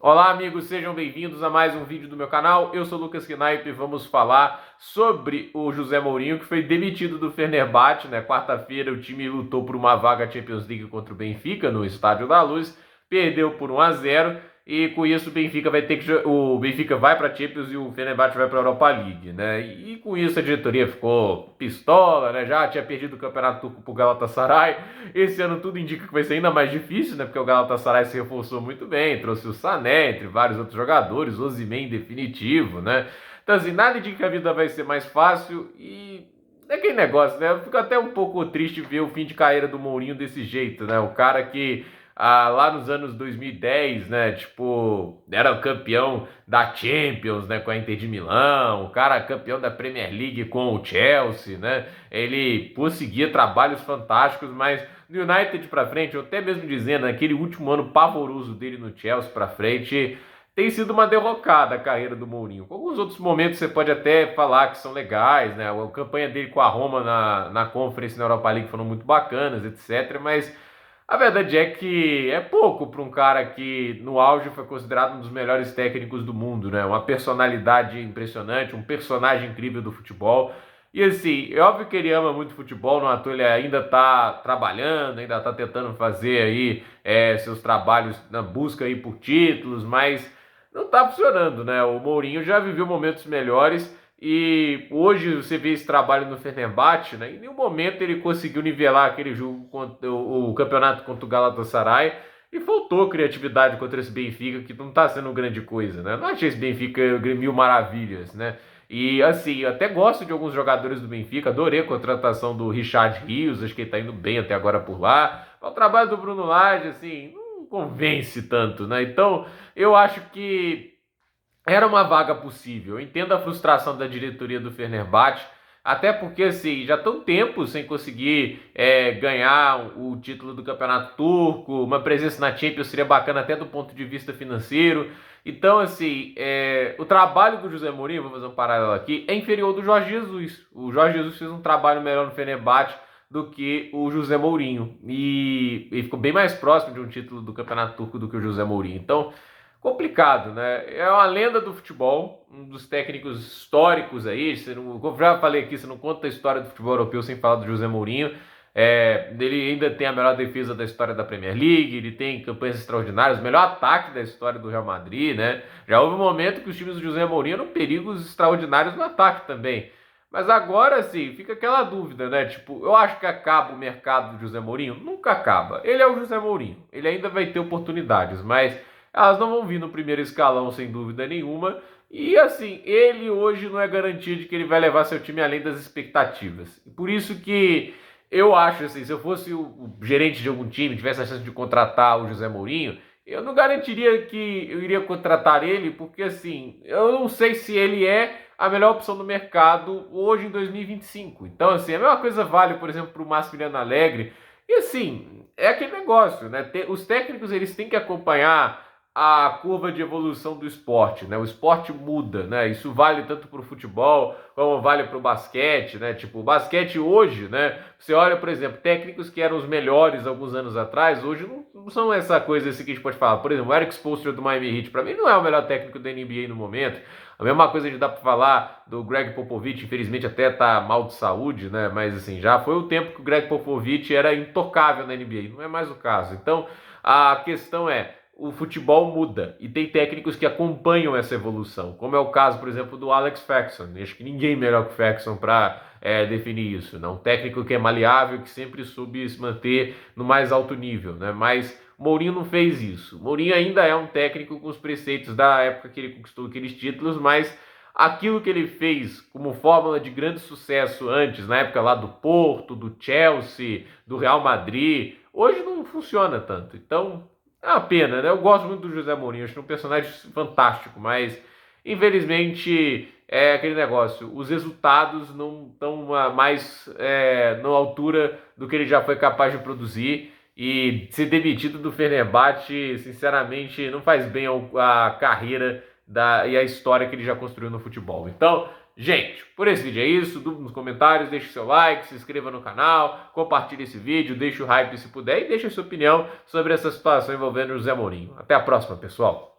Olá, amigos, sejam bem-vindos a mais um vídeo do meu canal. Eu sou o Lucas Knaip e vamos falar sobre o José Mourinho, que foi demitido do Fenerbahçe, né? Quarta-feira o time lutou por uma vaga Champions League contra o Benfica no Estádio da Luz, perdeu por 1-0 e com isso o Benfica vai para a Champions e o Fenerbahçe vai para a Europa League, né? E com isso a diretoria ficou pistola, né? Já tinha perdido o Campeonato Turco pro Galatasaray. Esse ano tudo indica que vai ser ainda mais difícil, né? Porque o Galatasaray se reforçou muito bem, trouxe o Sané, entre vários outros jogadores, o Osimhen em definitivo, né? Então, assim, nada indica que a vida vai ser mais fácil e é aquele negócio, né? Eu fico até um pouco triste ver o fim de carreira do Mourinho desse jeito, né? O cara que lá nos anos 2010, né, tipo, era o campeão da Champions, né, com a Inter de Milão, o cara campeão da Premier League com o Chelsea, né, ele conseguia trabalhos fantásticos, mas do United pra frente, ou até mesmo dizendo, naquele último ano pavoroso dele no Chelsea pra frente, tem sido uma derrocada a carreira do Mourinho. Com alguns outros momentos você pode até falar que são legais, né, a campanha dele com a Roma na Conference na Europa League foram muito bacanas, etc, mas a verdade é que é pouco para um cara que no auge foi considerado um dos melhores técnicos do mundo, né? Uma personalidade impressionante, um personagem incrível do futebol. E assim, é óbvio que ele ama muito futebol, no ator ele ainda tá trabalhando, ainda tá tentando fazer aí seus trabalhos na busca aí por títulos, mas não tá funcionando, né? O Mourinho já viveu momentos melhores e hoje você vê esse trabalho no Fenerbahçe, né? Em nenhum momento ele conseguiu nivelar aquele jogo contra o campeonato contra o Galatasaray e faltou criatividade contra esse Benfica, que não está sendo grande coisa, né? Não achei esse Benfica mil maravilhas, né? E assim, eu até gosto de alguns jogadores do Benfica, adorei a contratação do Richard Rios, acho que ele tá indo bem até agora por lá. O trabalho do Bruno Lage, assim, não convence tanto, né? Então, eu acho que era uma vaga possível. Eu entendo a frustração da diretoria do Fenerbahçe, até porque assim, já estão tempo sem conseguir ganhar o título do Campeonato Turco, uma presença na Champions seria bacana até do ponto de vista financeiro. Então, assim, o trabalho do José Mourinho, vou fazer um paralelo aqui, é inferior ao do Jorge Jesus. O Jorge Jesus fez um trabalho melhor no Fenerbahçe do que o José Mourinho. E ele ficou bem mais próximo de um título do Campeonato Turco do que o José Mourinho. Então, complicado, né? É uma lenda do futebol, um dos técnicos históricos aí. Como já falei aqui, você não conta a história do futebol europeu sem falar do José Mourinho. Ele ainda tem a melhor defesa da história da Premier League, ele tem campanhas extraordinárias, o melhor ataque da história do Real Madrid, né? Já houve um momento que os times do José Mourinho eram perigos extraordinários no ataque também. Mas agora sim, fica aquela dúvida, né? Tipo, eu acho que acaba o mercado do José Mourinho? Nunca acaba. Ele é o José Mourinho. Ele ainda vai ter oportunidades, mas elas não vão vir no primeiro escalão sem dúvida nenhuma. E assim, ele hoje não é garantia de que ele vai levar seu time além das expectativas. Por isso que eu acho assim, se eu fosse o gerente de algum time, tivesse a chance de contratar o José Mourinho, eu não garantiria que eu iria contratar ele, porque assim, eu não sei se ele é a melhor opção do mercado hoje em 2025. Então, assim, a mesma coisa vale, por exemplo, para o Massimiliano Alegre. E assim, é aquele negócio, né? Os técnicos eles têm que acompanhar a curva de evolução do esporte, né? O esporte muda, né? Isso vale tanto para o futebol como vale para o basquete, né? Tipo, o basquete hoje, né? Você olha, por exemplo, técnicos que eram os melhores alguns anos atrás, hoje não são essa coisa assim que a gente pode falar. Por exemplo, o Eric Spoelstra do Miami Heat, para mim, não é o melhor técnico da NBA no momento. A mesma coisa a gente dá para falar do Greg Popovich, infelizmente até tá mal de saúde, né? Mas assim, já foi o tempo que o Greg Popovich era intocável na NBA, não é mais o caso. Então, a questão é o futebol muda e tem técnicos que acompanham essa evolução, como é o caso, por exemplo, do Alex Ferguson. Acho que ninguém melhor que o Ferguson para definir isso, né? Um técnico que é maleável, que sempre soube se manter no mais alto nível, né? Mas Mourinho não fez isso. Mourinho ainda é um técnico com os preceitos da época que ele conquistou aqueles títulos, mas aquilo que ele fez como fórmula de grande sucesso antes, na época lá do Porto, do Chelsea, do Real Madrid, hoje não funciona tanto. Então, é uma pena, né? Eu gosto muito do José Mourinho, acho um personagem fantástico, mas infelizmente é aquele negócio, os resultados não estão mais na altura do que ele já foi capaz de produzir e ser demitido do Fenerbahçe, sinceramente, não faz bem a carreira e a história que ele já construiu no futebol. Então, gente, por esse vídeo é isso. Dúvida nos comentários, deixe seu like, se inscreva no canal, compartilhe esse vídeo, deixe o hype se puder e deixe a sua opinião sobre essa situação envolvendo o José Mourinho. Até a próxima, pessoal!